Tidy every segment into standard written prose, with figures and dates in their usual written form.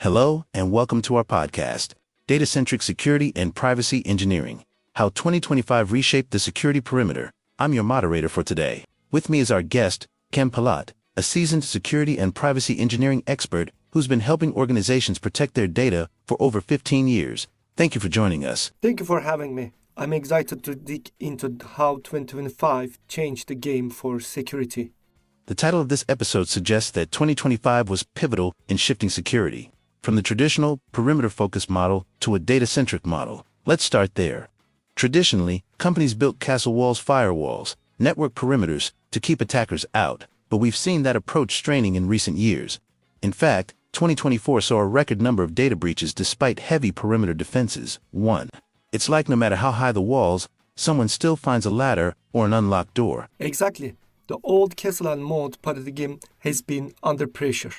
Hello, and welcome to our podcast, Data-Centric Security and Privacy Engineering, How 2025 Reshaped the Security Perimeter. I'm your moderator for today. With me is our guest, Can POLAT, a seasoned security and privacy engineering expert who's been helping organizations protect their data for over 15 years. Thank you for joining us. Thank you for having me. I'm excited to dig into how 2025 changed the game for security. The title of this episode suggests that 2025 was pivotal in shifting security, from the traditional perimeter-focused model to a data-centric model. Let's start there. Traditionally, companies built castle walls, firewalls, network perimeters to keep attackers out, but we've seen that approach straining in recent years. In fact, 2024 saw a record number of data breaches despite heavy perimeter defenses. 1. It's like no matter how high the walls, someone still finds a ladder or an unlocked door. Exactly. The old castle and moat paradigm has been under pressure.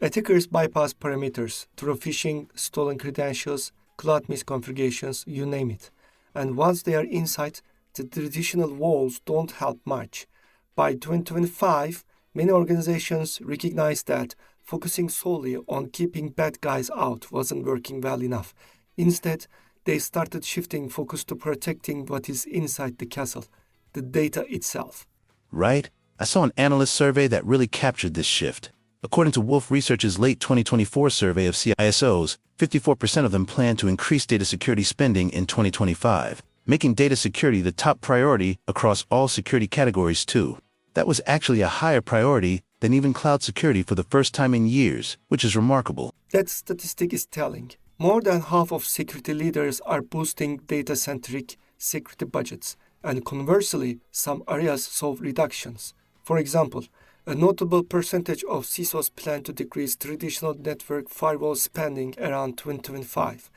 Attackers bypass parameters through phishing, stolen credentials, cloud misconfigurations, you name it. And once they are inside, the traditional walls don't help much. By 2025, many organizations recognized that focusing solely on keeping bad guys out wasn't working well enough. Instead, they started shifting focus to protecting what is inside the castle, the data itself. Right? I saw an analyst survey that really captured this shift. According to Wolf Research's late 2024 survey of CISOs, 54% of them plan to increase data security spending in 2025, making data security the top priority across all security categories too. That was actually a higher priority than even cloud security for the first time in years, which is remarkable. That statistic is telling. More than half of security leaders are boosting data-centric security budgets, and conversely, some areas saw reductions. For example, a notable percentage of CISOs plan to decrease traditional network firewall spending around 2025.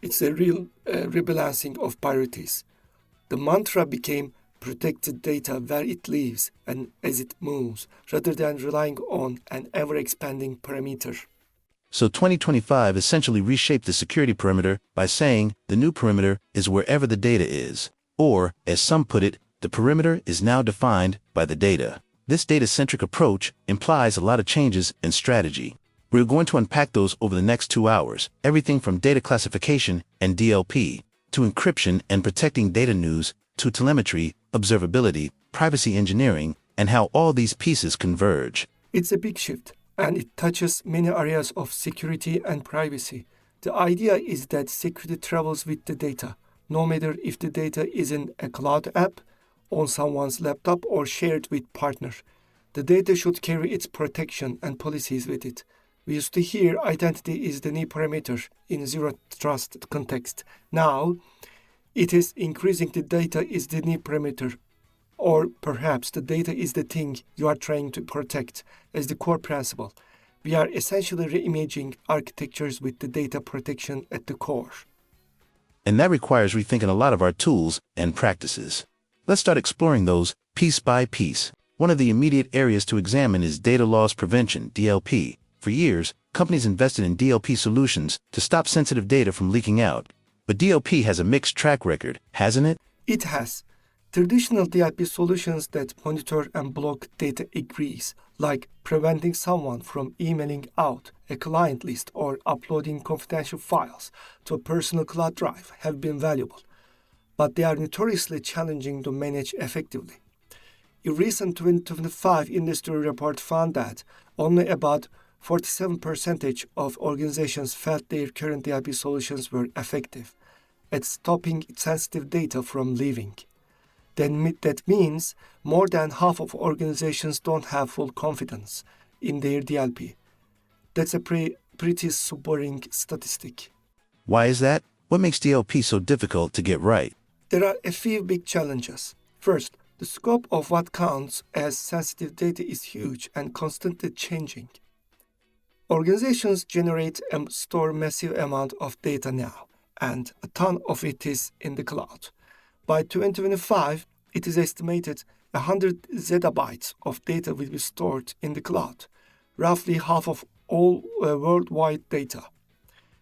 It's a real rebalancing of priorities. The mantra became protect the data where it lives and as it moves, rather than relying on an ever-expanding perimeter. So 2025 essentially reshaped the security perimeter by saying the new perimeter is wherever the data is. Or, as some put it, the perimeter is now defined by the data. This data-centric approach implies a lot of changes in strategy. We're going to unpack those over the next 2 hours, everything from data classification and DLP, to encryption and protecting data news, to telemetry, observability, privacy engineering, and how all these pieces converge. It's a big shift, and it touches many areas of security and privacy. The idea is that security travels with the data, no matter if the data is in a cloud app, on someone's laptop, or shared with partners. The data should carry its protection and policies with it. We used to hear identity is the new parameter in zero trust context. Now, it is increasing the data is the new parameter, or perhaps the data is the thing you are trying to protect as the core principle. We are essentially reimagining architectures with the data protection at the core. And that requires rethinking a lot of our tools and practices. Let's start exploring those piece by piece. One of the immediate areas to examine is data loss prevention, DLP. For years, companies invested in DLP solutions to stop sensitive data from leaking out. But DLP has a mixed track record, hasn't it? It has. Traditional DLP solutions that monitor and block data agrees, like preventing someone from emailing out a client list or uploading confidential files to a personal cloud drive, have been valuable. But they are notoriously challenging to manage effectively. A recent 2025 industry report found that only about 47% of organizations felt their current DLP solutions were effective at stopping sensitive data from leaving. Then that means more than half of organizations don't have full confidence in their DLP. That's a pretty sobering statistic. Why is that? What makes DLP so difficult to get right? There are a few big challenges. First, the scope of what counts as sensitive data is huge and constantly changing. Organizations generate and store massive amount of data now, and a ton of it is in the cloud. By 2025, it is estimated 100 zettabytes of data will be stored in the cloud, roughly half of all worldwide data.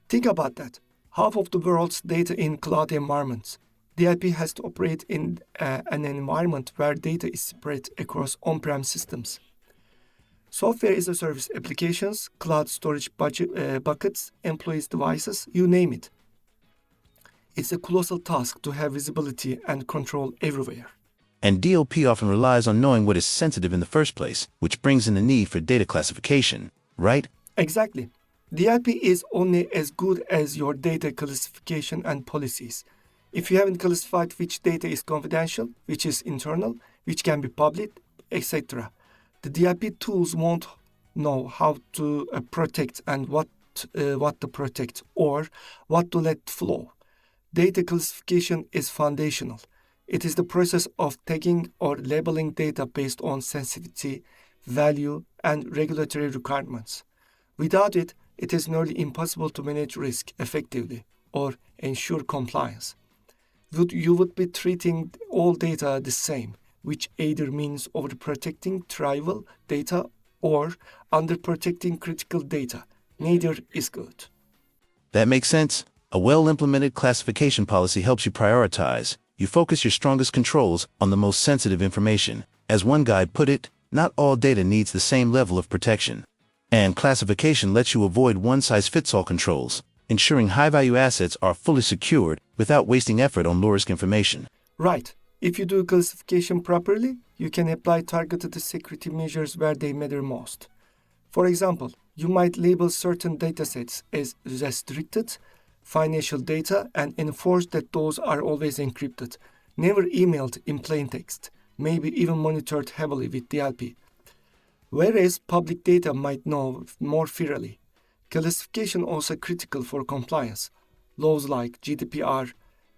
Think about that. Half of the world's data in cloud environments. DLP has to operate in an environment where data is spread across on-prem systems. Software as a service applications, cloud storage buckets, employees' devices, you name it. It's a colossal task to have visibility and control everywhere. And DLP often relies on knowing what is sensitive in the first place, which brings in the need for data classification, right? Exactly. DLP is only as good as your data classification and policies. If you haven't classified which data is confidential, which is internal, which can be public, etc., the DLP tools won't know how to protect and what to protect or what to let flow. Data classification is foundational. It is the process of tagging or labeling data based on sensitivity, value, and regulatory requirements. Without it, it is nearly impossible to manage risk effectively or ensure compliance. You would be treating all data the same, which either means overprotecting trivial data or underprotecting critical data. Neither is good. That makes sense. A well-implemented classification policy helps you prioritize. You focus your strongest controls on the most sensitive information. As one guide put it, not all data needs the same level of protection. And classification lets you avoid one-size-fits-all controls, ensuring high-value assets are fully secured without wasting effort on low-risk information. Right. If you do classification properly, you can apply targeted security measures where they matter most. For example, you might label certain datasets as restricted, financial data, and enforce that those are always encrypted, never emailed in plain text, maybe even monitored heavily with DLP. Whereas public data might know more freely. Classification also critical for compliance. Laws like GDPR,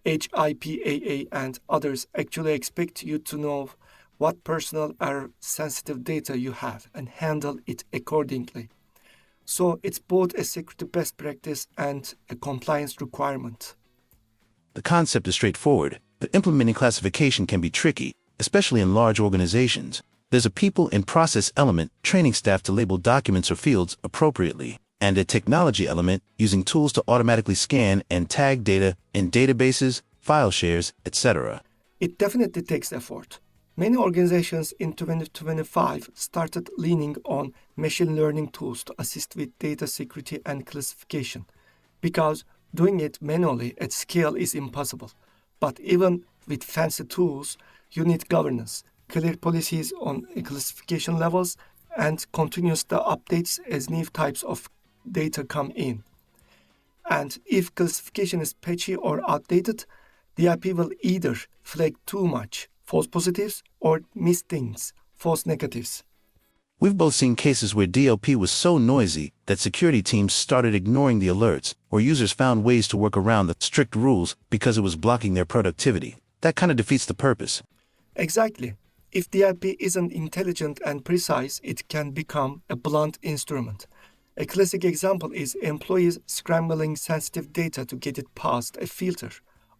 HIPAA, and others actually expect you to know what personal or sensitive data you have and handle it accordingly. So it's both a security best practice and a compliance requirement. The concept is straightforward, but implementing classification can be tricky, especially in large organizations. There's a people and process element, training staff to label documents or fields appropriately, and a technology element, using tools to automatically scan and tag data in databases, file shares, etc. It definitely takes effort. Many organizations in 2025 started leaning on machine learning tools to assist with data security and classification, because doing it manually at scale is impossible. But even with fancy tools, you need governance, clear policies on classification levels, and continuous updates as new types of data come in. And if classification is patchy or outdated, the IP will either flag too much, false positives, or miss things, false negatives. We've both seen cases where DLP was so noisy that security teams started ignoring the alerts, or users found ways to work around the strict rules because it was blocking their productivity. That kind of defeats the purpose. Exactly. If DLP isn't intelligent and precise, it can become a blunt instrument. A classic example is employees scrambling sensitive data to get it past a filter,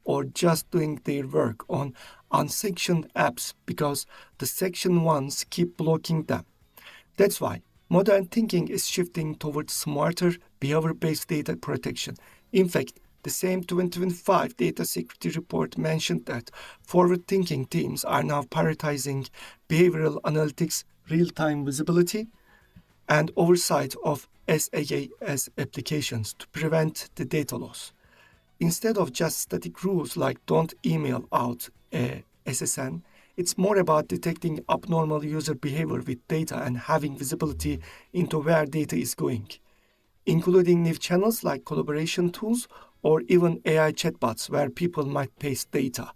or just doing their work on unsanctioned apps because the section ones keep blocking them. That's why modern thinking is shifting towards smarter behavior-based data protection. In fact, the same 2025 data security report mentioned that forward-thinking teams are now prioritizing behavioral analytics, real-time visibility, and oversight of SaaS applications to prevent the data loss. Instead of just static rules like don't email out a SSN, it's more about detecting abnormal user behavior with data and having visibility into where data is going, including new channels like collaboration tools or even AI chatbots where people might paste data.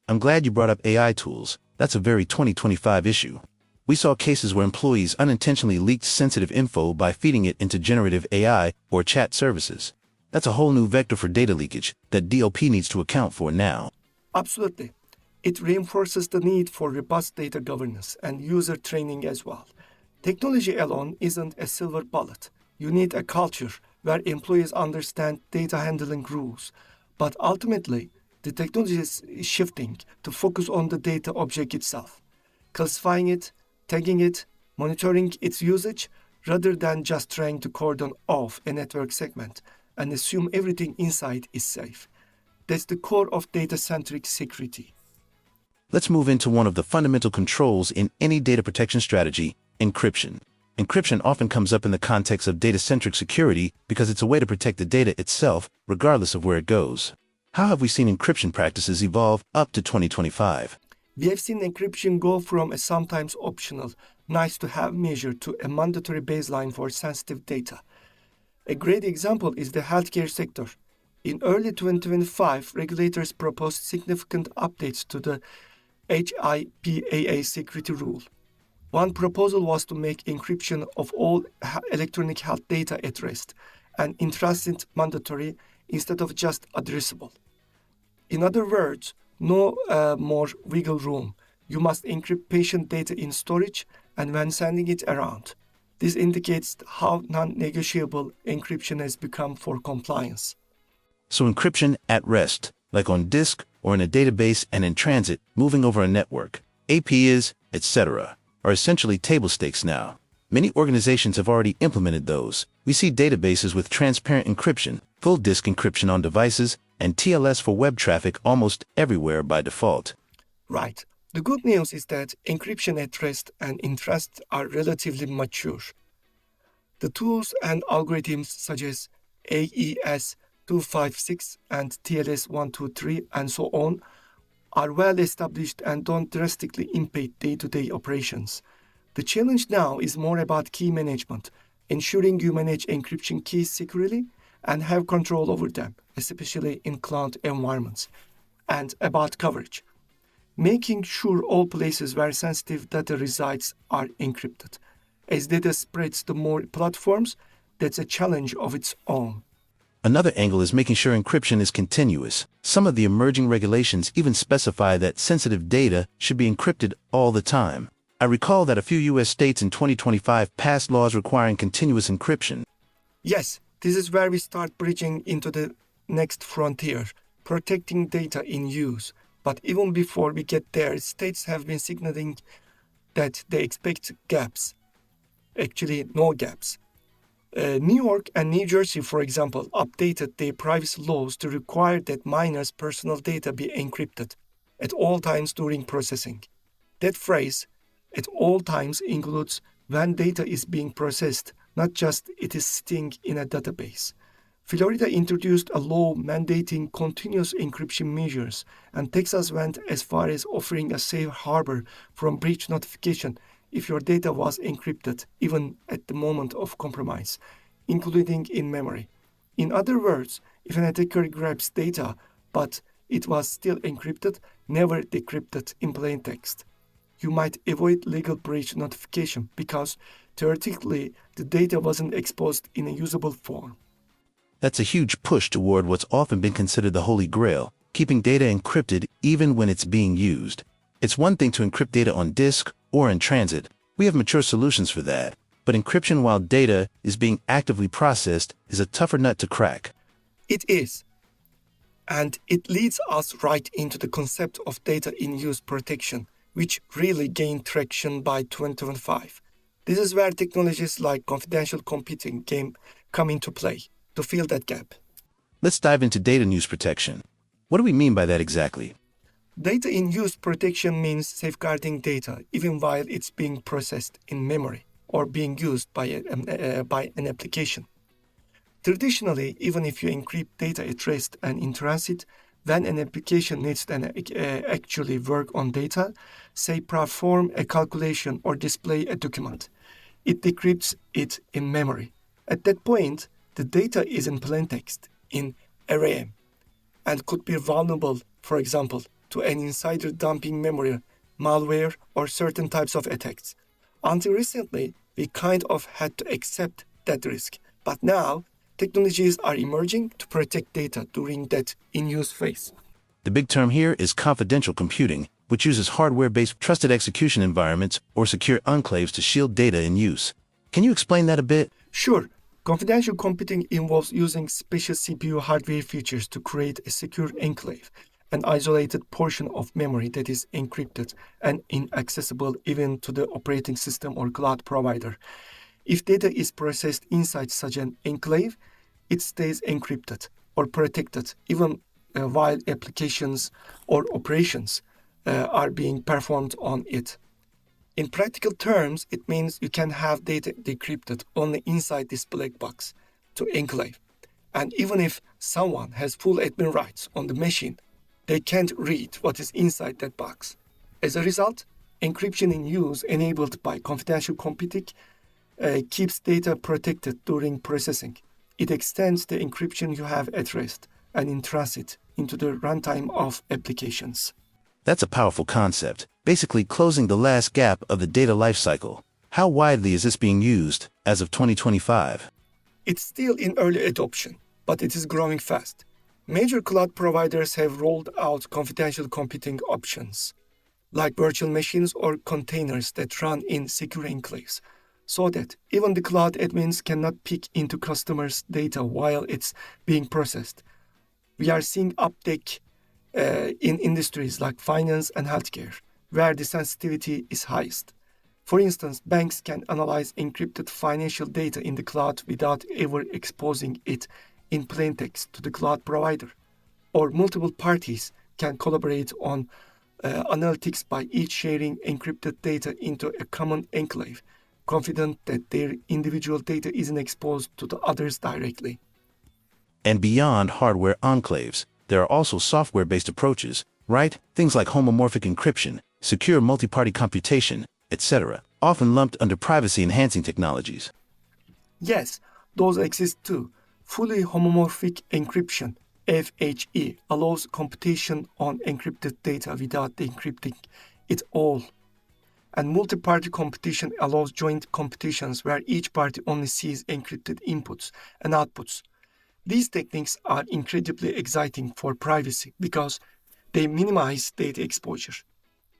I'm glad you brought up AI tools. That's a very 2025 issue. We saw cases where employees unintentionally leaked sensitive info by feeding it into generative AI or chat services. That's a whole new vector for data leakage that DLP needs to account for now. Absolutely. It reinforces the need for robust data governance and user training as well. Technology alone isn't a silver bullet. You need a culture where employees understand data handling rules. But ultimately, the technology is shifting to focus on the data object itself, classifying it, tagging it, monitoring its usage, rather than just trying to cordon off a network segment and assume everything inside is safe. That's the core of data-centric security. Let's move into one of the fundamental controls in any data protection strategy, encryption. Encryption often comes up in the context of data-centric security because it's a way to protect the data itself, regardless of where it goes. How have we seen encryption practices evolve up to 2025? We have seen encryption go from a sometimes optional, nice-to-have measure to a mandatory baseline for sensitive data. A great example is the healthcare sector. In early 2025, regulators proposed significant updates to the HIPAA security rule. One proposal was to make encryption of all electronic health data at rest and in transit mandatory instead of just addressable. In other words, no more wiggle room. You must encrypt patient data in storage and when sending it around. This indicates how non-negotiable encryption has become for compliance. So encryption at rest, like on disk or in a database and in transit, moving over a network, APIs, etc., are essentially table stakes now. Many organizations have already implemented those. We see databases with transparent encryption, full disk encryption on devices, and TLS for web traffic almost everywhere by default. Right. The good news is that encryption at rest and in transit are relatively mature. The tools and algorithms such as AES 256 and TLS 123 and so on are well established and don't drastically impede day-to-day operations. The challenge now is more about key management, ensuring you manage encryption keys securely and have control over them, especially in cloud environments, and about coverage, making sure all places where sensitive data resides are encrypted. As data spreads to more platforms, that's a challenge of its own. Another angle is making sure encryption is continuous. Some of the emerging regulations even specify that sensitive data should be encrypted all the time. I recall that a few U.S. states in 2025 passed laws requiring continuous encryption. Yes, this is where we start bridging into the next frontier, protecting data in use. But even before we get there, states have been signaling that they expect gaps. Actually, no gaps. New York and New Jersey, for example, updated their privacy laws to require that minors' personal data be encrypted at all times during processing. That phrase, at all times, includes when data is being processed, not just it is sitting in a database. Florida introduced a law mandating continuous encryption measures, and Texas went as far as offering a safe harbor from breach notification if your data was encrypted, even at the moment of compromise, including in memory. In other words, if an attacker grabs data, but it was still encrypted, never decrypted in plain text, you might avoid legal breach notification because, theoretically, the data wasn't exposed in a usable form. That's a huge push toward what's often been considered the holy grail, keeping data encrypted even when it's being used. It's one thing to encrypt data on disk or in transit. We have mature solutions for that. But encryption while data is being actively processed is a tougher nut to crack. It is. And it leads us right into the concept of data in use protection, which really gained traction by 2025. This is where technologies like confidential computing come into play to fill that gap. Let's dive into data in use protection. What do we mean by that exactly? Data in use protection means safeguarding data even while it's being processed in memory or being used by an application. Traditionally, even if you encrypt data at rest and in transit, when an application needs to actually work on data, say perform a calculation or display a document, it decrypts it in memory. At that point, the data is in plain text, in RAM, and could be vulnerable, for example, to an insider dumping memory, malware, or certain types of attacks. Until recently, we kind of had to accept that risk. But now, technologies are emerging to protect data during that in-use phase. The big term here is confidential computing, which uses hardware-based trusted execution environments or secure enclaves to shield data in use. Can you explain that a bit? Sure. Confidential computing involves using special CPU hardware features to create a secure enclave, an isolated portion of memory that is encrypted and inaccessible even to the operating system or cloud provider. If data is processed inside such an enclave, it stays encrypted or protected even while applications or operations are being performed on it. In practical terms, it means you can have data decrypted only inside this black box to enclave. And even if someone has full admin rights on the machine, they can't read what is inside that box. As a result, encryption in use enabled by confidential computing keeps data protected during processing. It extends the encryption you have at rest and in transit into the runtime of applications. That's a powerful concept, basically closing the last gap of the data lifecycle. How widely is this being used as of 2025? It's still in early adoption, but it is growing fast. Major cloud providers have rolled out confidential computing options, like virtual machines or containers that run in secure enclaves, so that even the cloud admins cannot peek into customers' data while it's being processed. We are seeing uptake in industries like finance and healthcare, where the sensitivity is highest. For instance, banks can analyze encrypted financial data in the cloud without ever exposing it in plain text to the cloud provider. Or multiple parties can collaborate on analytics by each sharing encrypted data into a common enclave, confident that their individual data isn't exposed to the others directly. And beyond hardware enclaves, there are also software-based approaches, right? Things like homomorphic encryption, secure multi-party computation, etc., often lumped under privacy-enhancing technologies. Yes, those exist too. Fully homomorphic encryption, FHE, allows computation on encrypted data without decrypting it all. And multi-party computation allows joint computations where each party only sees encrypted inputs and outputs. These techniques are incredibly exciting for privacy because they minimize data exposure.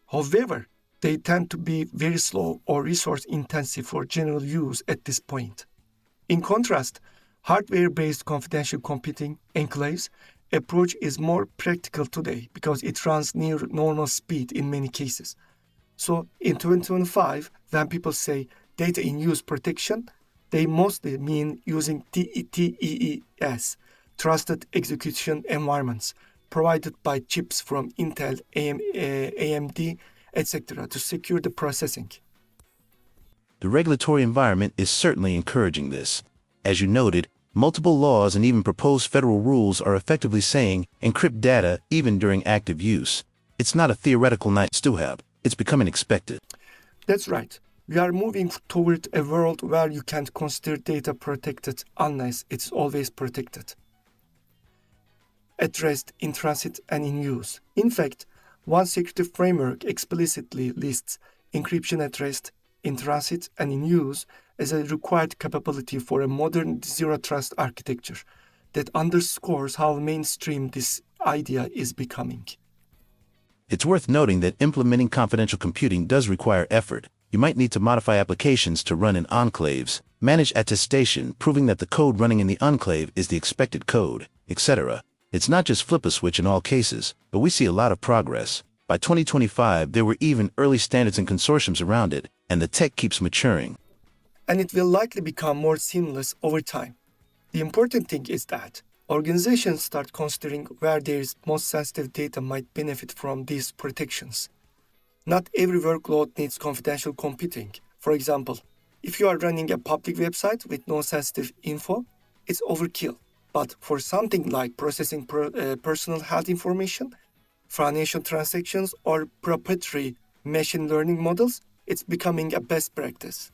However, they tend to be very slow or resource-intensive for general use at this point. In contrast, hardware-based confidential computing, enclaves, approach is more practical today because it runs near normal speed in many cases. So in 2025, when people say data in use protection, they mostly mean using TEES, Trusted Execution Environments, provided by chips from Intel, AMD, etc., to secure the processing. The regulatory environment is certainly encouraging this. As you noted, multiple laws and even proposed federal rules are effectively saying encrypt data even during active use. It's not a theoretical nice to have, it's becoming expected. That's right. We are moving toward a world where you can't consider data protected unless it's always protected. At rest, in transit, and in use. In fact, one security framework explicitly lists encryption at rest, in transit, and in use as a required capability for a modern zero-trust architecture that underscores how mainstream this idea is becoming. It's worth noting that implementing confidential computing does require effort. You might need to modify applications to run in enclaves, manage attestation proving that the code running in the enclave is the expected code, etc. It's not just flip a switch in all cases, but we see a lot of progress. By 2025, there were even early standards and consortiums around it, and the tech keeps maturing. And it will likely become more seamless over time. The important thing is that organizations start considering where their most sensitive data might benefit from these protections. Not every workload needs confidential computing. For example, if you are running a public website with no sensitive info, it's overkill. But for something like processing personal health information, financial transactions, or proprietary machine learning models, it's becoming a best practice.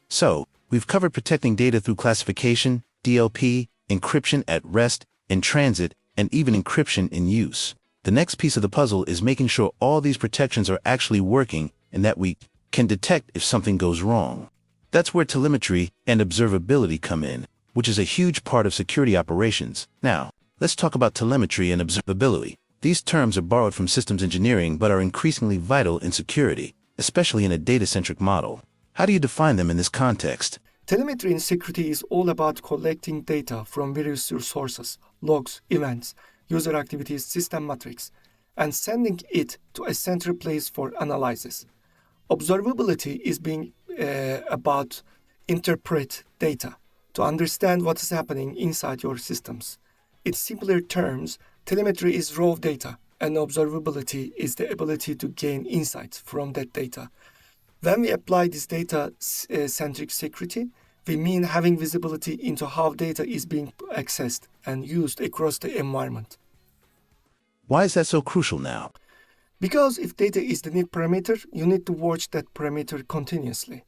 So, we've covered protecting data through classification, DLP, encryption at rest, in transit, and even encryption in use. The next piece of the puzzle is making sure all these protections are actually working and that we can detect if something goes wrong. That's where telemetry and observability come in, which is a huge part of security operations. Now, let's talk about telemetry and observability. These terms are borrowed from systems engineering but are increasingly vital in security, especially in a data-centric model. How do you define them in this context? Telemetry in security is all about collecting data from various sources, logs, events, user activities, system metrics, and sending it to a central place for analysis. Observability is being about interpret data to understand what is happening inside your systems. In simpler terms, telemetry is raw data, and observability is the ability to gain insights from that data When we apply this data-centric security, we mean having visibility into how data is being accessed and used across the environment. Why is that so crucial now? Because if data is the new parameter, you need to watch that parameter continuously.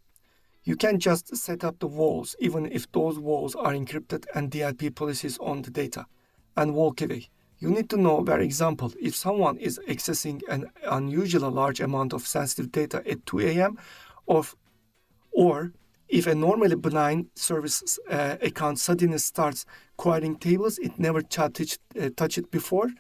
You can't just set up the walls, even if those walls are encrypted and DLP policies on the data, and walk away. You need to know, for example, if someone is accessing an unusually large amount of sensitive data at 2 a.m. or if a normally benign service account suddenly starts querying tables it never touched before,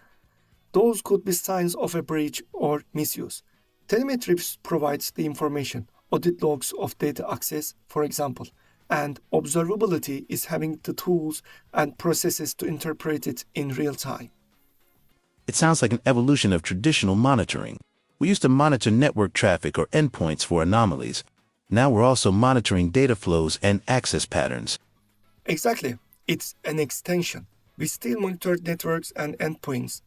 those could be signs of a breach or misuse. Telemetry provides the information, audit logs of data access, for example, and observability is having the tools and processes to interpret it in real time. It sounds like an evolution of traditional monitoring. We used to monitor network traffic or endpoints for anomalies. Now we're also monitoring data flows and access patterns. Exactly. It's an extension. We still monitor networks and endpoints,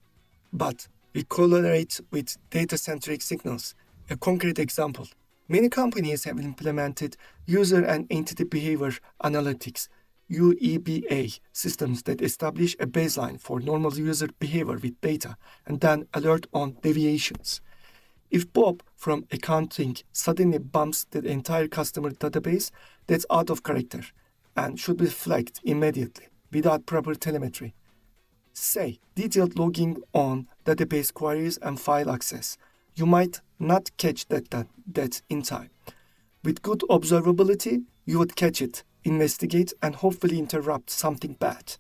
but we correlate with data-centric signals. A concrete example. Many companies have implemented user and entity behavior analytics UEBA systems that establish a baseline for normal user behavior with data and then alert on deviations. If Bob from accounting suddenly bumps the entire customer database, that's out of character and should be flagged immediately without proper telemetry. Say, detailed logging on database queries and file access. You might not catch that in time. With good observability, you would catch it, investigate, and hopefully interrupt something bad.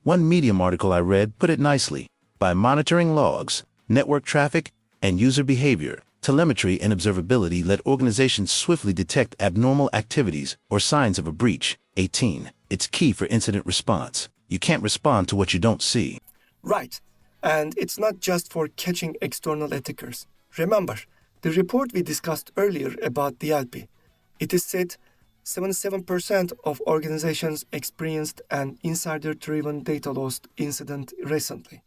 One Medium article I read put it nicely. By monitoring logs, network traffic, and user behavior, telemetry and observability let organizations swiftly detect abnormal activities or signs of a breach. 18. It's key for incident response. You can't respond to what you don't see. Right. And it's not just for catching external attackers. Remember, the report we discussed earlier about DLP. It is said 77% of organizations experienced an insider-driven data loss incident recently.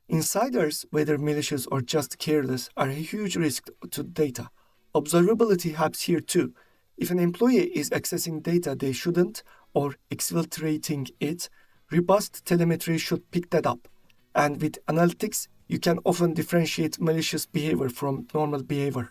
Insiders, whether malicious or just careless, are a huge risk to data. Observability helps here too. If an employee is accessing data they shouldn't or exfiltrating it, robust telemetry should pick that up. And with analytics, you can often differentiate malicious behavior from normal behavior.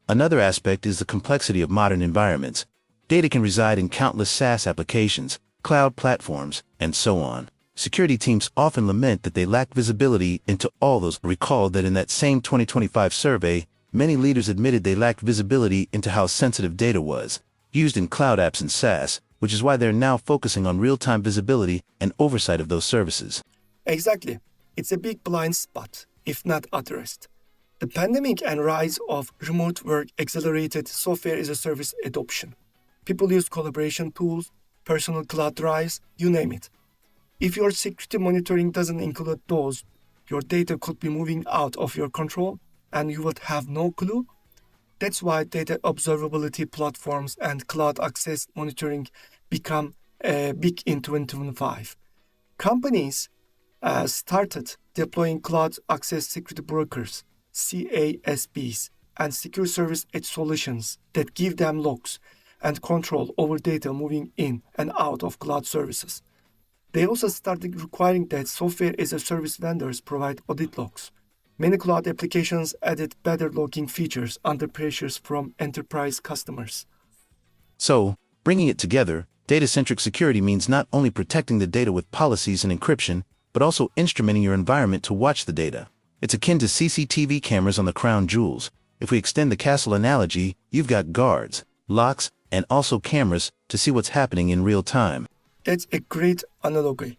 Another aspect is the complexity of modern environments. Data can reside in countless SaaS applications, cloud platforms, and so on. Security teams often lament that they lack visibility into all those. Recall that in that same 2025 survey, many leaders admitted they lacked visibility into how sensitive data was used in cloud apps and SaaS, which is why they're now focusing on real-time visibility and oversight of those services. Exactly. It's a big blind spot, if not addressed. The pandemic and rise of remote work accelerated software as a service adoption. People use collaboration tools, personal cloud drives, you name it. If your security monitoring doesn't include those, your data could be moving out of your control and you would have no clue. That's why data observability platforms and cloud access monitoring become big in 2025. Companies started deploying cloud access security brokers, CASBs, and secure service edge solutions that give them logs and control over data moving in and out of cloud services. They also started requiring that software as a service vendors provide audit logs. Many cloud applications added better logging features under pressures from enterprise customers. So, bringing it together, data-centric security means not only protecting the data with policies and encryption, but also instrumenting your environment to watch the data. It's akin to CCTV cameras on the crown jewels. If we extend the castle analogy, you've got guards, locks, and also cameras to see what's happening in real time. That's a great analogy.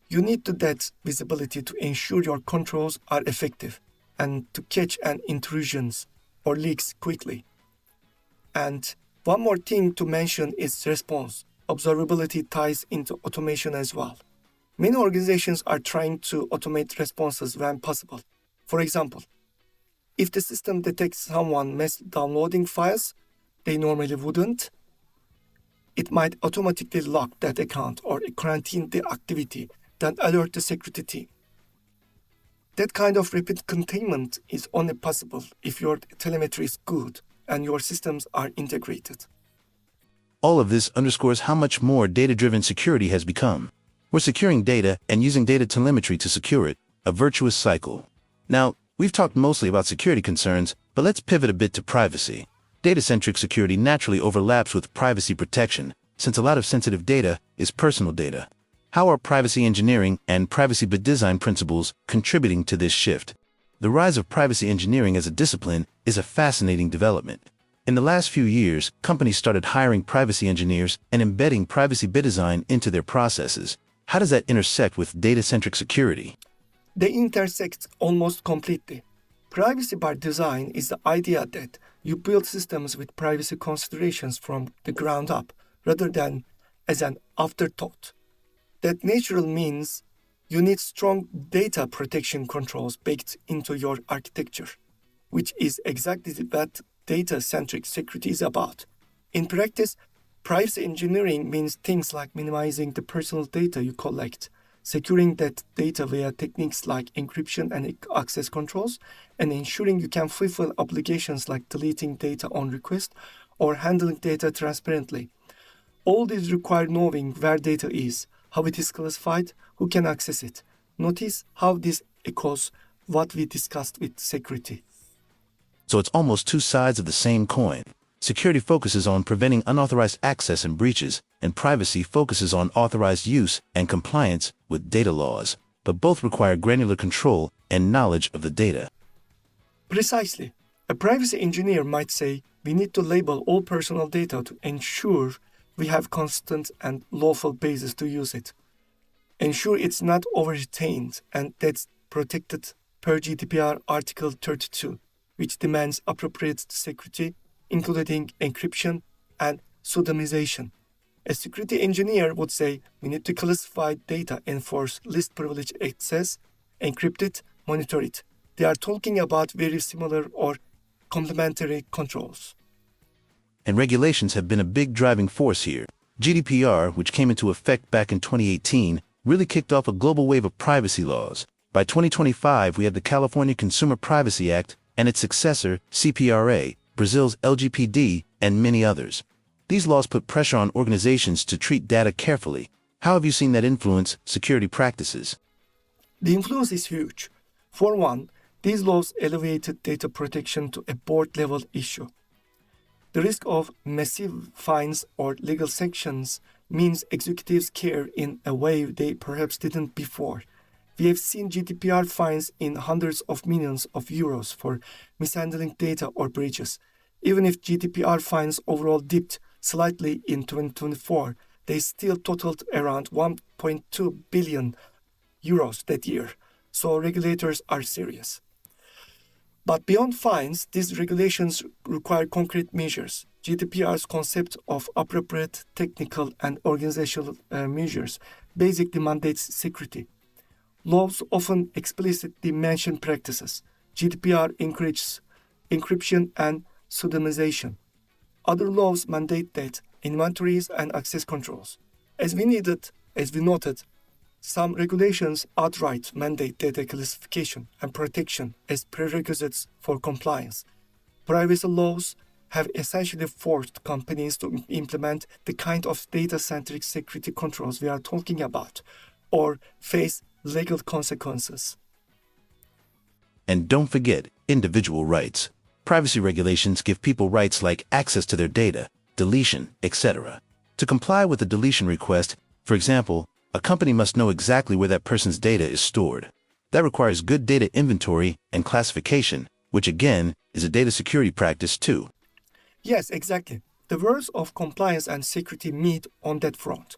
You need that visibility to ensure your controls are effective and to catch an intrusions or leaks quickly. And one more thing to mention is response. Observability ties into automation as well. Many organizations are trying to automate responses when possible. For example, if the system detects someone downloading files they normally wouldn't, it might automatically lock that account or quarantine the activity, then alert the security team. That kind of rapid containment is only possible if your telemetry is good and your systems are integrated. All of this underscores how much more data-driven security has become. We're securing data and using data telemetry to secure it, a virtuous cycle. Now, we've talked mostly about security concerns, but let's pivot a bit to privacy. Data-centric security naturally overlaps with privacy protection, since a lot of sensitive data is personal data. How are privacy engineering and privacy by design principles contributing to this shift? The rise of privacy engineering as a discipline is a fascinating development. In the last few years, companies started hiring privacy engineers and embedding privacy by design into their processes. How does that intersect with data-centric security? They intersect almost completely. Privacy by design is the idea that you build systems with privacy considerations from the ground up, rather than as an afterthought. That natural means you need strong data protection controls baked into your architecture, which is exactly what data-centric security is about. In practice, privacy engineering means things like minimizing the personal data you collect, securing that data via techniques like encryption and access controls, and ensuring you can fulfill obligations like deleting data on request or handling data transparently. All these require knowing where data is, how it is classified, who can access it. Notice how this echoes what we discussed with security. So it's almost two sides of the same coin. Security focuses on preventing unauthorized access and breaches, and privacy focuses on authorized use and compliance with data laws, but both require granular control and knowledge of the data. Precisely. A privacy engineer might say, we need to label all personal data to ensure we have constant and lawful basis to use it. Ensure it's not over-retained and that's protected per GDPR Article 32, which demands appropriate security, including encryption and pseudonymization. A security engineer would say we need to classify data, enforce least privilege access, encrypt it, monitor it. They are talking about very similar or complementary controls. And regulations have been a big driving force here. GDPR, which came into effect back in 2018, really kicked off a global wave of privacy laws. By 2025, we had the California Consumer Privacy Act and its successor, CPRA, Brazil's LGPD, and many others. These laws put pressure on organizations to treat data carefully. How have you seen that influence security practices? The influence is huge. For one, these laws elevated data protection to a board-level issue. The risk of massive fines or legal sanctions means executives care in a way they perhaps didn't before. We have seen GDPR fines in hundreds of millions of euros for mishandling data or breaches. Even if GDPR fines overall dipped slightly in 2024, they still totaled around 1.2 billion euros that year. So regulators are serious. But beyond fines, these regulations require concrete measures. GDPR's concept of appropriate technical and organizational measures basically mandates security. Laws often explicitly mention practices. GDPR encourages encryption and pseudonymization. Other laws mandate that inventories and access controls. As we noted, some regulations outright mandate data classification and protection as prerequisites for compliance. Privacy laws have essentially forced companies to implement the kind of data-centric security controls we are talking about, or face legal consequences. And don't forget individual rights. Privacy regulations give people rights like access to their data, deletion, etc. To comply with a deletion request, for example, a company must know exactly where that person's data is stored. That requires good data inventory and classification, which again is a data security practice too. Yes, exactly. The worlds of compliance and security meet on that front.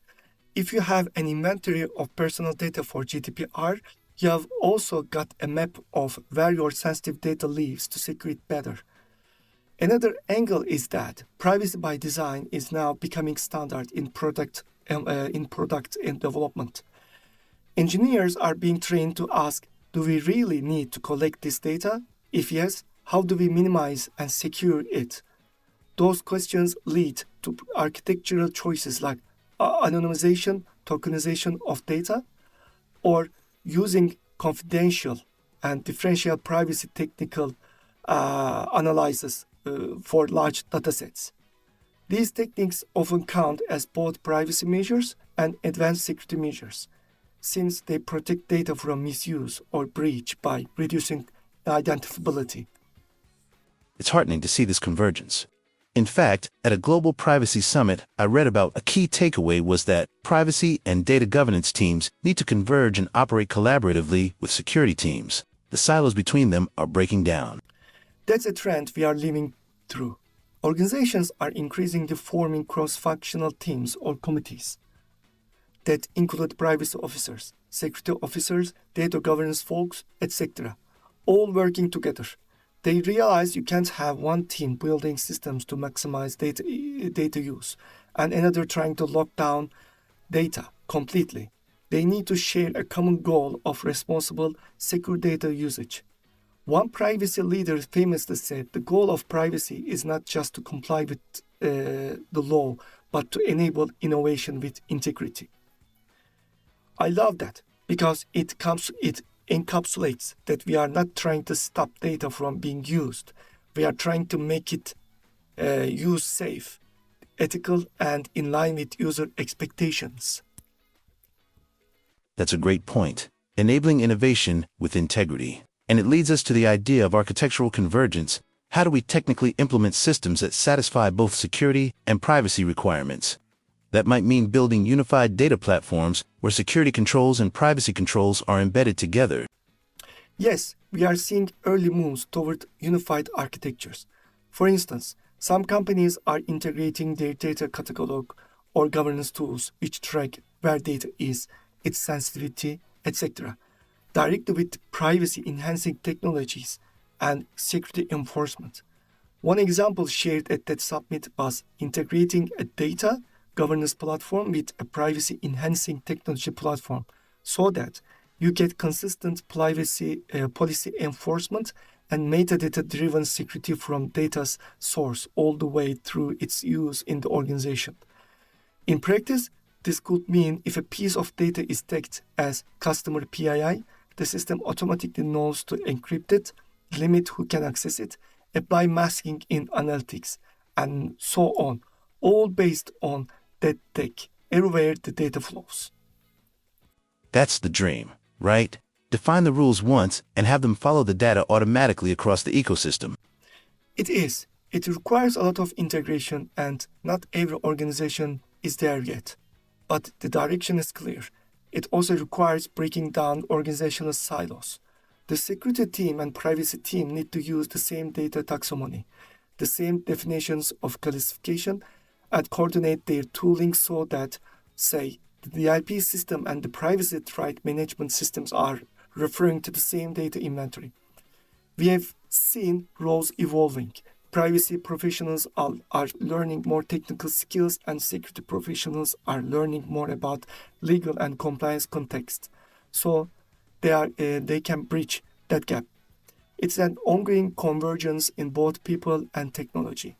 If you have an inventory of personal data for GDPR, you have also got a map of where your sensitive data lives to secure it better. Another angle is that privacy by design is now becoming standard in product and development. Engineers are being trained to ask, do we really need to collect this data? If yes, how do we minimize and secure it? Those questions lead to architectural choices like anonymization, tokenization of data, or using confidential and differential privacy technical analysis for large datasets. These techniques often count as both privacy measures and advanced security measures, since they protect data from misuse or breach by reducing identifiability. It's heartening to see this convergence. In fact, at a global privacy summit, I read about a key takeaway was that privacy and data governance teams need to converge and operate collaboratively with security teams. The silos between them are breaking down. That's a trend we are living through. Organizations are increasingly forming cross-functional teams or committees that include privacy officers, security officers, data governance folks, etc., all working together. They realize you can't have one team building systems to maximize data use and another trying to lock down data completely. They need to share a common goal of responsible, secure data usage. One privacy leader famously said the goal of privacy is not just to comply with the law, but to enable innovation with integrity. I love that because it encapsulates that we are not trying to stop data from being used. We are trying to make it use safe, ethical, and in line with user expectations. That's a great point. Enabling innovation with integrity. And it leads us to the idea of architectural convergence. How do we technically implement systems that satisfy both security and privacy requirements? That might mean building unified data platforms where security controls and privacy controls are embedded together. Yes, we are seeing early moves toward unified architectures. For instance, some companies are integrating their data catalog or governance tools which track where data is, its sensitivity, etc., directly with privacy-enhancing technologies and security enforcement. One example shared at that summit was integrating a data governance platform with a privacy-enhancing technology platform so that you get consistent privacy policy enforcement and metadata-driven security from data's source all the way through its use in the organization. In practice, this could mean if a piece of data is tagged as customer PII, the system automatically knows to encrypt it, limit who can access it, apply masking in analytics, and so on, all based on that tag, everywhere the data flows. That's the dream, right? Define the rules once and have them follow the data automatically across the ecosystem. It is. It requires a lot of integration, and not every organization is there yet. But the direction is clear. It also requires breaking down organizational silos. The security team and privacy team need to use the same data taxonomy, the same definitions of classification, and coordinate their tooling so that, say, the IP system and the privacy threat management systems are referring to the same data inventory. We have seen roles evolving. Privacy professionals are learning more technical skills, and security professionals are learning more about legal and compliance context. So they can bridge that gap. It's an ongoing convergence in both people and technology.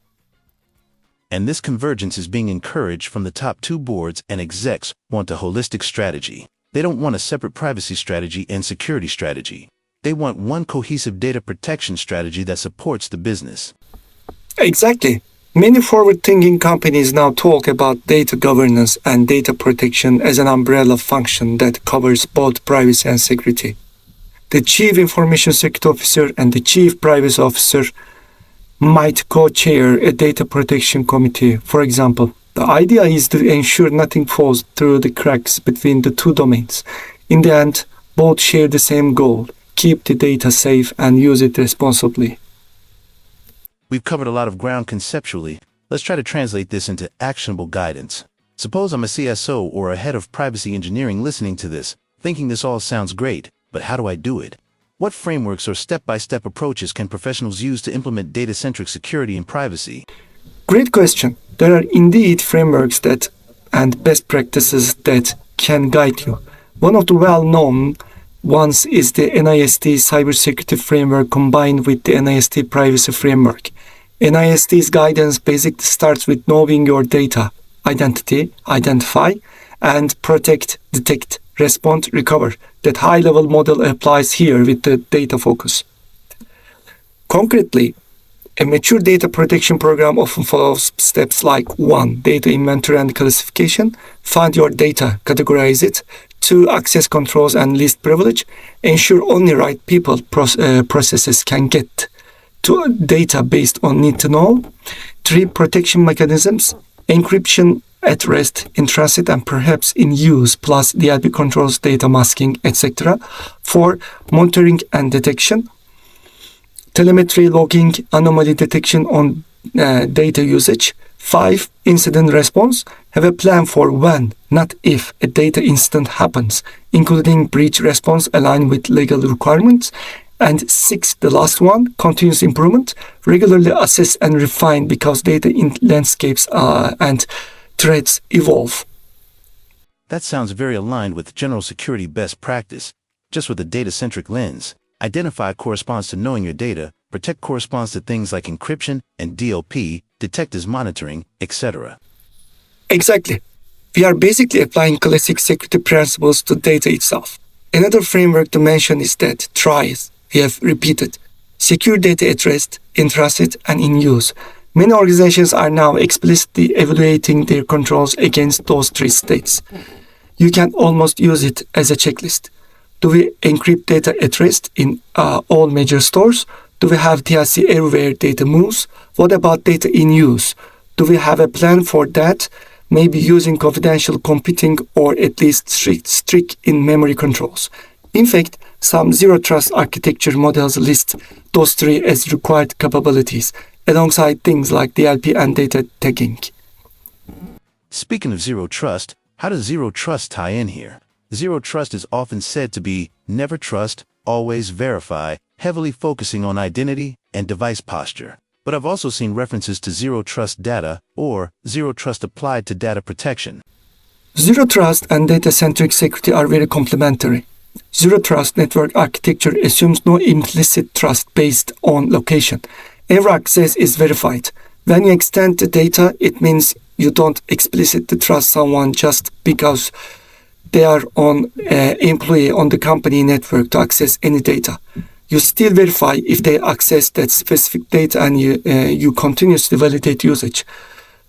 And this convergence is being encouraged from the top two boards, and execs want a holistic strategy. They don't want a separate privacy strategy and security strategy. They want one cohesive data protection strategy that supports the business. Exactly. Many forward-thinking companies now talk about data governance and data protection as an umbrella function that covers both privacy and security. The Chief Information Security Officer and the Chief Privacy Officer might co-chair a data protection committee, for example. The idea is to ensure nothing falls through the cracks between the two domains. In the end, both share the same goal: keep the data safe and use it responsibly. We've covered a lot of ground conceptually. Let's try to translate this into actionable guidance. Suppose I'm a CSO or a head of privacy engineering listening to this, thinking this all sounds great, but how do I do it? What frameworks or step-by-step approaches can professionals use to implement data-centric security and privacy? Great question. There are indeed frameworks and best practices that can guide you. One of the well-known ones is the NIST cybersecurity framework combined with the NIST privacy framework. NIST's guidance basically starts with knowing your data, identify, and protect, detect, respond, recover. That high-level model applies here with the data focus. Concretely, A mature data protection program often follows steps like 1. Data inventory and classification. Find your data, categorize it. 2. Access controls and least privilege. Ensure only right people processes can get to data based on need to know. 3. Protection mechanisms. Encryption at rest, in transit, and perhaps in use, plus DLP controls, data masking, etc. 4. Monitoring and detection. Telemetry logging, anomaly detection on data usage. 5. Incident response. Have a plan for when, not if, a data incident happens, including breach response aligned with legal requirements. And 6, the last one, continuous improvement. Regularly assess and refine because data landscapes and threats evolve. That sounds very aligned with general security best practice, just with a data-centric lens. Identify corresponds to knowing your data, protect corresponds to things like encryption and DLP, detect is monitoring, etc. Exactly. We are basically applying classic security principles to data itself. Another framework to mention is that tries, we have repeated, secure data at rest, in transit, and in use. Many organizations are now explicitly evaluating their controls against those 3 states. You can almost use it as a checklist. Do we encrypt data at rest in all major stores? Do we have TLC everywhere data moves? What about data in use? Do we have a plan for that? Maybe using confidential computing or at least strict in-memory controls. In fact, some zero-trust architecture models list those 3 as required capabilities, alongside things like DLP and data tagging. Speaking of zero trust, how does zero trust tie in here? Zero trust is often said to be never trust, always verify, heavily focusing on identity and device posture. But I've also seen references to zero trust data or zero trust applied to data protection. Zero trust and data-centric security are very complementary. Zero trust network architecture assumes no implicit trust based on location. Every access is verified. When you extend the data, it means you don't explicitly trust someone just because they are an employee on the company network to access any data. You still verify if they access that specific data and you continuously validate usage.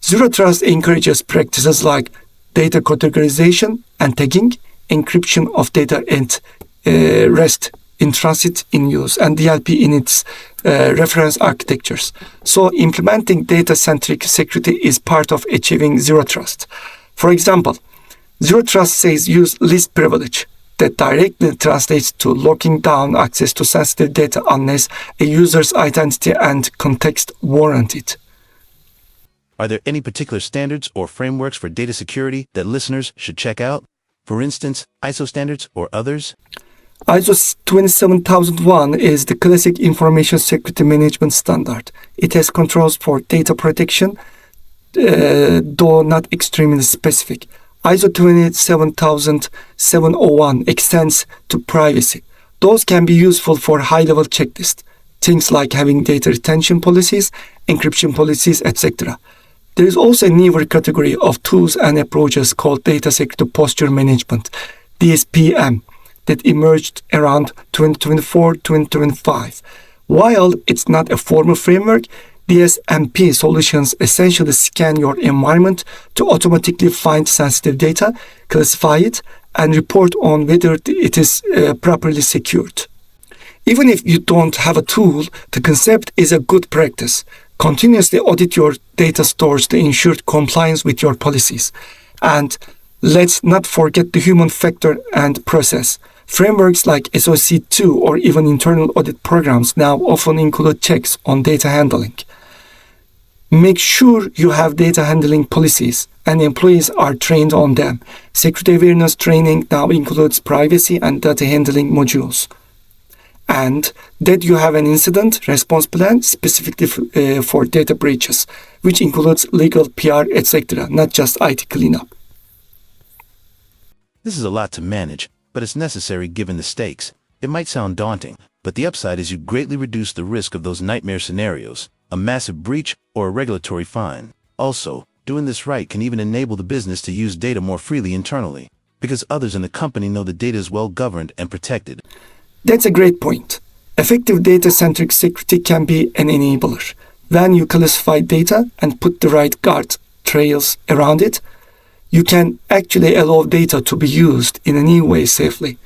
Zero trust encourages practices like data categorization and tagging, encryption of data at rest, in transit, in use, and DLP in its reference architectures. So implementing data-centric security is part of achieving zero trust. For example, zero trust says use least privilege. That directly translates to locking down access to sensitive data unless a user's identity and context warrant it. Are there any particular standards or frameworks for data security that listeners should check out? For instance, ISO standards or others? ISO 27001 is the classic information security management standard. It has controls for data protection, though not extremely specific. ISO 27701 extends to privacy. Those can be useful for high-level checklists, things like having data retention policies, encryption policies, etc. There is also a newer category of tools and approaches called data security posture management, DSPM, that emerged around 2024-2025. While it's not a formal framework, DSMP solutions essentially scan your environment to automatically find sensitive data, classify it, and report on whether it is properly secured. Even if you don't have a tool, the concept is a good practice. Continuously audit your data stores to ensure compliance with your policies. And let's not forget the human factor and process. Frameworks like SOC2 or even internal audit programs now often include checks on data handling. Make sure you have data handling policies and employees are trained on them. Security awareness training now includes privacy and data handling modules. And that you have an incident response plan specifically for data breaches, which includes legal, PR, etc., not just IT cleanup. This is a lot to manage, but it's necessary given the stakes. It might sound daunting, but the upside is you greatly reduce the risk of those nightmare scenarios, a massive breach or a regulatory fine. Also, doing this right can even enable the business to use data more freely internally, because others in the company know the data is well governed and protected. That's a great point. Effective data-centric security can be an enabler. When you classify data and put the right guard trails around it, you can actually allow data to be used in a new way safely.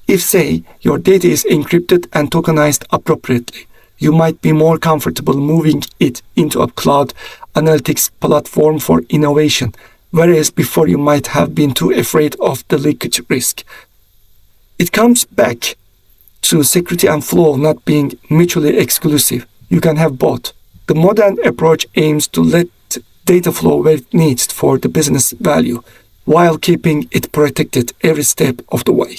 If, say, your data is encrypted and tokenized appropriately, you might be more comfortable moving it into a cloud analytics platform for innovation, whereas before you might have been too afraid of the leakage risk. It comes back to security and flow not being mutually exclusive. You can have both. The modern approach aims to let data flow where it needs for the business value, while keeping it protected every step of the way.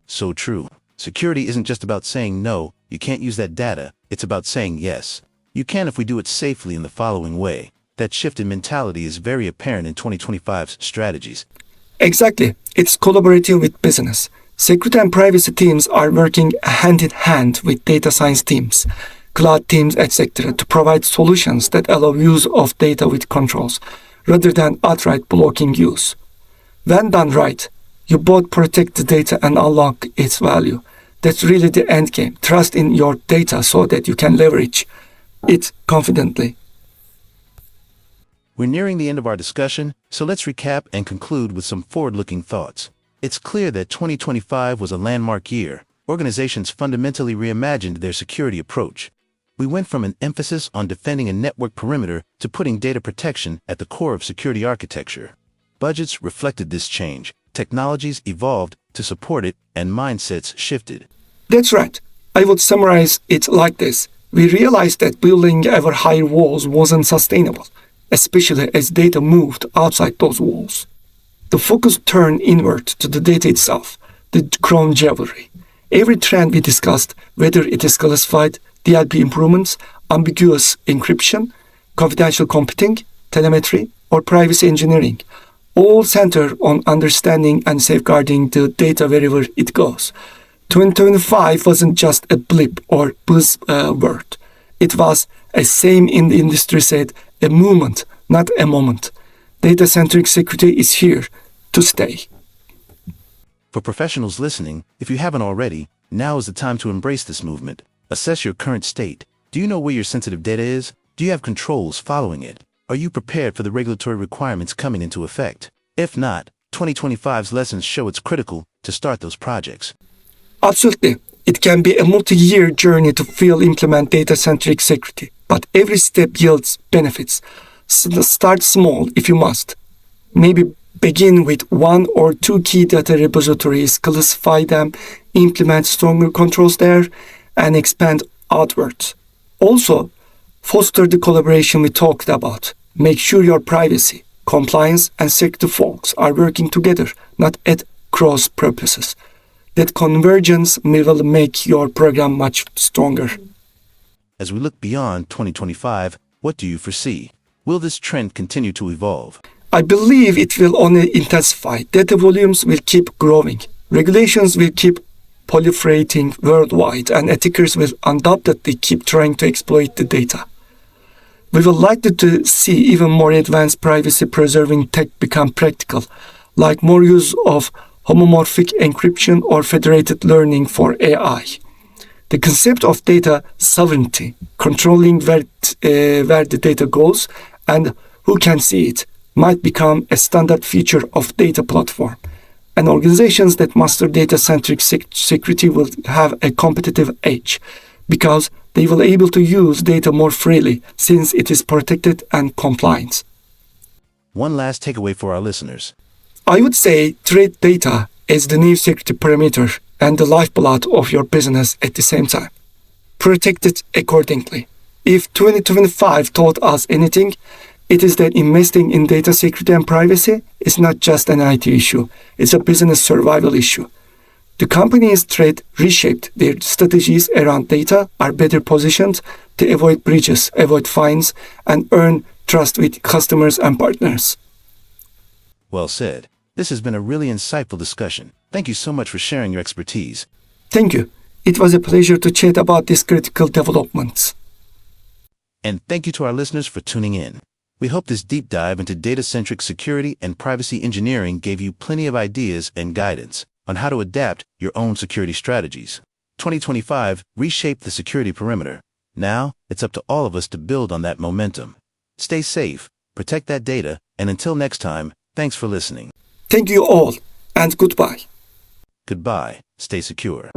So true. Security isn't just about saying no, you can't use that data. It's about saying yes. You can if we do it safely in the following way. That shift in mentality is very apparent in 2025's strategies. Exactly. It's collaborating with business. Security and privacy teams are working hand in hand with data science teams, cloud teams, etc., to provide solutions that allow use of data with controls, rather than outright blocking use. When done right, you both protect the data and unlock its value. That's really the end game. Trust in your data so that you can leverage it confidently. We're nearing the end of our discussion, so let's recap and conclude with some forward-looking thoughts. It's clear that 2025 was a landmark year. Organizations fundamentally reimagined their security approach. We went from an emphasis on defending a network perimeter to putting data protection at the core of security architecture. Budgets reflected this change, technologies evolved to support it, and mindsets shifted. That's right. I would summarize it like this. We realized that building ever higher walls wasn't sustainable, especially as data moved outside those walls. The focus turned inward to the data itself, the crown jewelry. Every trend we discussed, whether it is classified, DLP improvements, ambiguous encryption, confidential computing, telemetry, or privacy engineering, all center on understanding and safeguarding the data wherever it goes. 2025 wasn't just a blip or buzzword. It was, as same in the industry said, a movement, not a moment. Data-centric security is here to stay. For professionals listening, if you haven't already, now is the time to embrace this movement. Assess your current state. Do you know where your sensitive data is? Do you have controls following it? Are you prepared for the regulatory requirements coming into effect? If not, 2025's lessons show it's critical to start those projects. Absolutely. It can be a multi-year journey to implement data-centric security, but every step yields benefits. So start small if you must. Maybe begin with one or two key data repositories, classify them, implement stronger controls there, and expand outwards. Also, foster the collaboration we talked about. Make sure your privacy, compliance, and security folks are working together, not at cross purposes. That convergence will make your program much stronger. As we look beyond 2025, what do you foresee? Will this trend continue to evolve? I believe it will only intensify. Data volumes will keep growing. Regulations will keep proliferating worldwide, and attackers will undoubtedly keep trying to exploit the data. We will likely to see even more advanced privacy-preserving tech become practical, like more use of homomorphic encryption or federated learning for AI. The concept of data sovereignty, controlling where the data goes and who can see it, might become a standard feature of data platform. And organizations that master data-centric security will have a competitive edge because they will be able to use data more freely since it is protected and compliant. One last takeaway for our listeners. I would say treat data as the new security parameter and the lifeblood of your business at the same time. Protect it accordingly. If 2025 taught us anything, it is that investing in data security and privacy is not just an IT issue, it's a business survival issue. The companies that reshaped their strategies around data are better positioned to avoid breaches, avoid fines, and earn trust with customers and partners. Well said. This has been a really insightful discussion. Thank you so much for sharing your expertise. Thank you. It was a pleasure to chat about these critical developments. And thank you to our listeners for tuning in. We hope this deep dive into data-centric security and privacy engineering gave you plenty of ideas and guidance on how to adapt your own security strategies. 2025 reshaped the security perimeter. Now, it's up to all of us to build on that momentum. Stay safe, protect that data, and until next time, thanks for listening. Thank you all, and goodbye. Goodbye, stay secure.